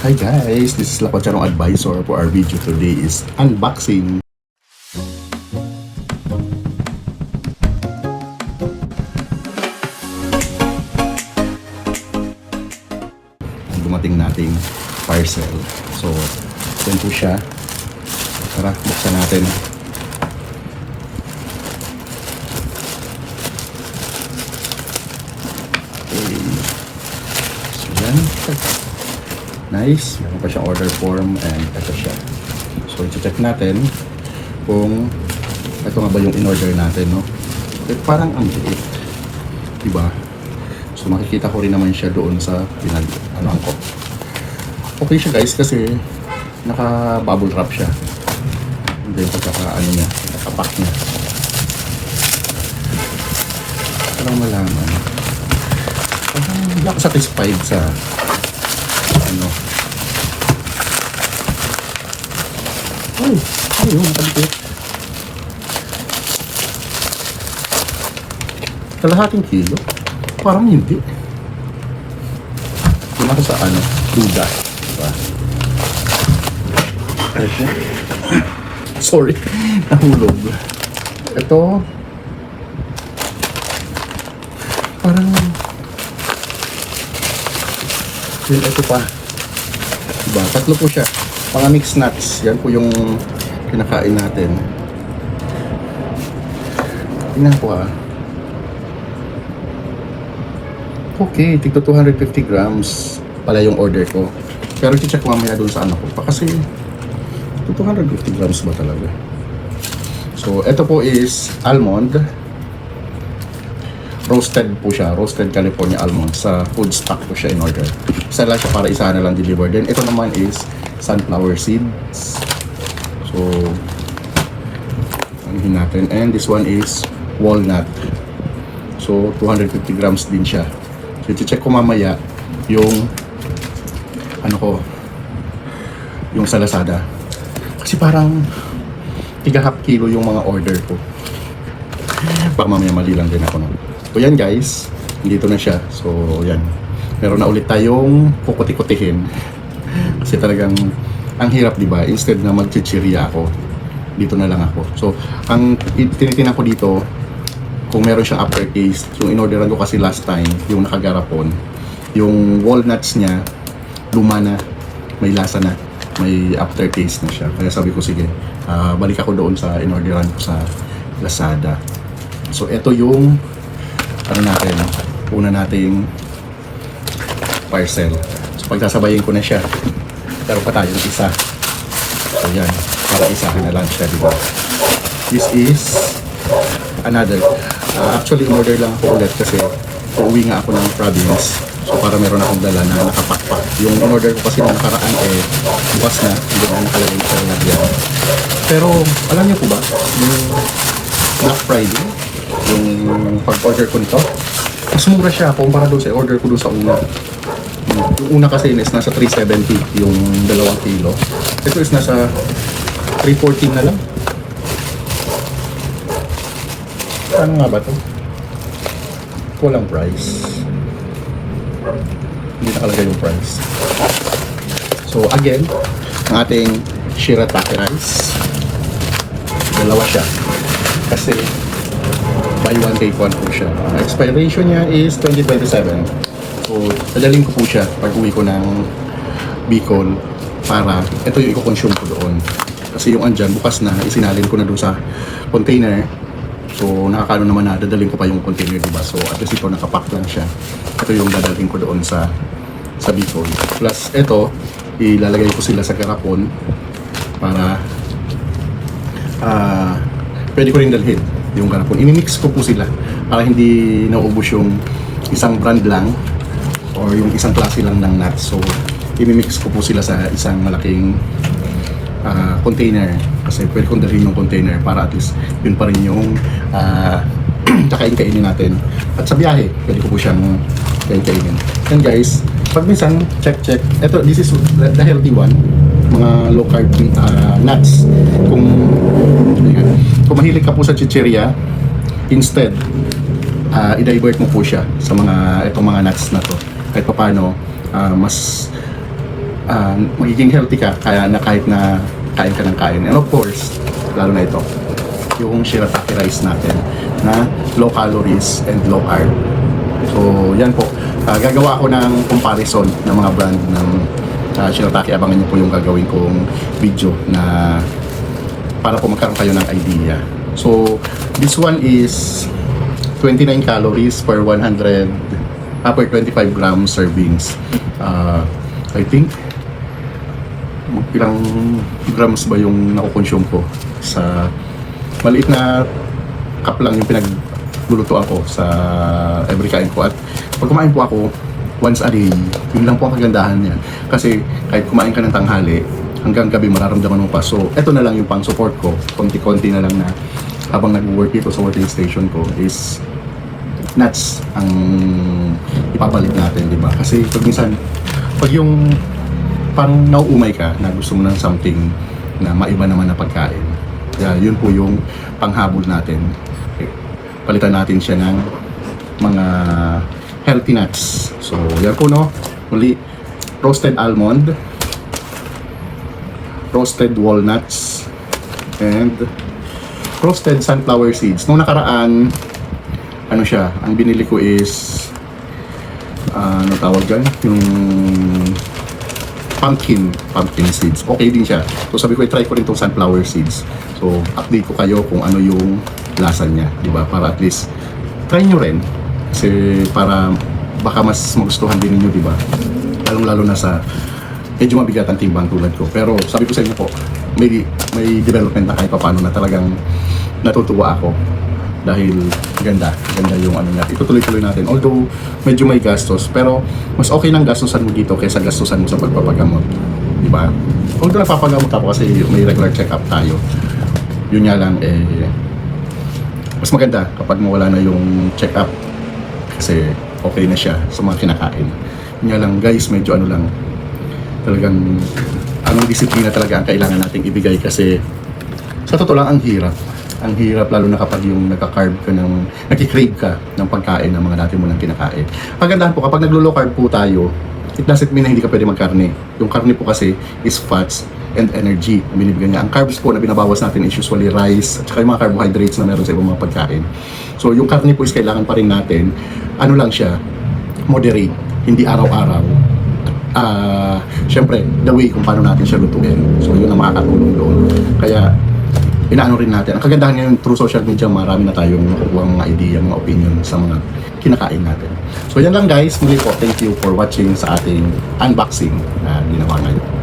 Hi guys, this is Lapacharong Advisor. For our video today is unboxing. Ang dumating nating parcel. So, yan po siya. Tara, buksan natin. Okay. So, yan. Nice. Meron pa siyang order form and ito siya. So, i-check natin kung ito nga ba yung in-order natin, no? Okay, parang ang liit. Diba? So, makikita ko rin naman siya doon sa ano ko. Okay siya guys kasi naka-bubble wrap siya. Hindi yung pagkaka-ano niya, nakapack niya. Parang malaman. Parang hindi ako satisfied sa ano. Ay, ayun, nakadikit. Kalahating kilo? Parang hindi. Yun ako sa ano, duda. Diba? Ay, sorry, nahulog. Ito, parang, yun, ito pa. Diba? Tatlo po siya. Mga mixed nuts. Yan po yung kinakain natin. Tingnan ko ah. Okay, tigto 250 grams pala yung order ko. Pero i-check ko mamaya doon sa ano ko pa kasi 250 grams ba talaga? So, ito po is almond. Roasted po siya. Roasted California almond. Sa food stock po siya in order. Isa lang siya para isa na lang deliver. Then, ito naman is sunflower seeds. So, anuhin natin. And this one is walnut. So, 250 grams din siya. So, i-check ko mamaya yung ano ko, yung sa Lazada. Kasi parang tiga-half kilo yung mga order ko. Baka mamaya mali lang din ako, no? So yan guys, dito na siya. So yan, meron na ulit tayong kukuti-kutihin. Kasi talagang ang hirap, di ba? Instead na magchichirya ako, dito na lang ako. So ang tinitingnan ko dito, kung meron siyang aftertaste. Yung in-orderan ko kasi last time, yung nakagarapon, yung walnuts niya luma na, may lasa na, may aftertaste na siya. Kaya sabi ko, sige, balik ako doon sa in-orderan ko sa Lazada. So ito yung ano natin, una nating parcel. So pagsasabayin ko na siya, pero pa tayong isa. So yan, para isahan na lang siya, diba? This is another. Actually, in-order lang ako ulit kasi uuwi nga ako ng province. So para meron akong dala na nakapakpak. Yung in-order ko kasi nung nakaraan bukas na, hindi na nakalagay sa lagyan. Pero alam niyo po ba, yung Black Friday, yung pag-order ko nito, mas mura siya kumpara doon sa order ko doon sa una. Yung una kasi is nasa 370 yung 2 kilo. Ito is nasa 314 na lang. Ano nga ba ito? Walang price. Hindi nakalagay yung price. So again, ang ating shirataki rice, dalawa siya. Kasi buy one take one po siya. Ang expiration niya is 2027. So, dadalhin ko po siya pag uwi ko ng Bicol para ito yung i-consume ko doon. Kasi yung andyan, bukas na, isinalin ko na doon sa container. So, nakakano naman na, dadalhin ko pa yung container, diba? So, at least ito, nakapack lang siya. Ito yung dadalhin ko doon sa Bicol. Plus, ito, ilalagay ko sila sa garapon para pwede ko rin dalhin yung garapon. Imimix ko po sila para hindi naubos yung isang brand lang or yung isang klase lang ng nuts. So, imimix ko po sila sa isang malaking container kasi pwede kong dalhin yung container para at least yun pa rin yung kakain-kainin natin. At sa biyahe, pwede ko po siyang kain-kainin. And guys, pag minsan, check. Ito, this is the healthy one. Mga low carb nuts. Kung mahilig ka po sa chichirya, instead, i-divert mo po siya sa mga itong mga nuts na to. Kahit paano, mas magiging healthy ka kaya na kahit na kain ka ng kain. And of course, lalo na ito, yung shirataki rice natin na low calories and low carb. So, yan po. Gagawa ako ng comparison ng mga brand ng shirataki. Abangan niyo po yung gagawin kong video na para po magkaroon kayo ng idea. So, this one is 29 calories per 25 gram servings. I think ilang grams ba yung nakukonsume ko sa maliit na cup lang yung pinaglulutuan ko sa every kain ko. At pag kumain po ako once a day, yun lang po ang kagandahan niya. Kasi kahit kumain ka ng tanghali, hanggang gabi mararamdaman mo pa. So, eto na lang yung pang support ko. Konti-konti na lang na habang nag-work dito sa working station ko is nuts ang ipapalit natin, di ba? Kasi pag minsan, pag yung parang nauumay ka na gusto mo ng something na maiba naman na pagkain, kaya yun po yung panghabol natin. Palitan natin siya ng mga healthy nuts. So, yan po, no? Muli, roasted almond, roasted walnuts, and roasted sunflower seeds. Nung nakaraan, ano siya, ang binili ko is ano tawag dyan? Yung pumpkin seeds. Okay din siya. So sabi ko, i-try ko rin itong sunflower seeds. So update ko kayo kung ano yung lasa niya, di ba? Para at least try nyo rin. Kasi para baka mas magustuhan din ninyo, di ba? Lalong-lalo na sa medyo mabigat ang timbang tulad ko. Pero sabi ko sa inyo po, may development na kahit paano na talagang natutuwa ako. Dahil ganda yung ano natin. Itutuloy-tuloy natin. Although medyo may gastos, pero mas okay nang gastusan mo dito kaysa gastusan mo sa pagpapagamot. Di ba? Although nagpapagamot ako kasi may regular check-up tayo. Yun nga lang, mas maganda kapag mawala na yung check-up. Kasi okay na siya sa mga kinakain. Yun nga lang, guys, medyo ano lang, talagang anong disiplina talaga ang kailangan nating ibigay kasi sa totoo lang ang hirap. Ang hirap lalo na kapag yung nagka-carb ka ng, nagki-crave ka ng pagkain ng mga dati mo nang kinakain. Pagandahan po, kapag naglo-low carb po tayo, it doesn't mean na hindi ka pwede magkarne. Yung karne po kasi is fats and energy na binibigyan niya. Ang carbs po na binabawas natin is usually rice at saka yung mga carbohydrates na meron sa ibang mga pagkain. So yung karne po is kailangan pa rin natin, ano lang siya, moderate, hindi araw-araw. Syempre, the way kung paano natin siya lutuin. So yun ang makakatulong doon. Kaya inaano rin natin. Ang kagandahan ngayon through social media, marami na tayong makukuha mga idea, mga opinion sa mga kinakain natin. So yan lang guys, muli po, thank you for watching sa ating unboxing na ginawa ngayon.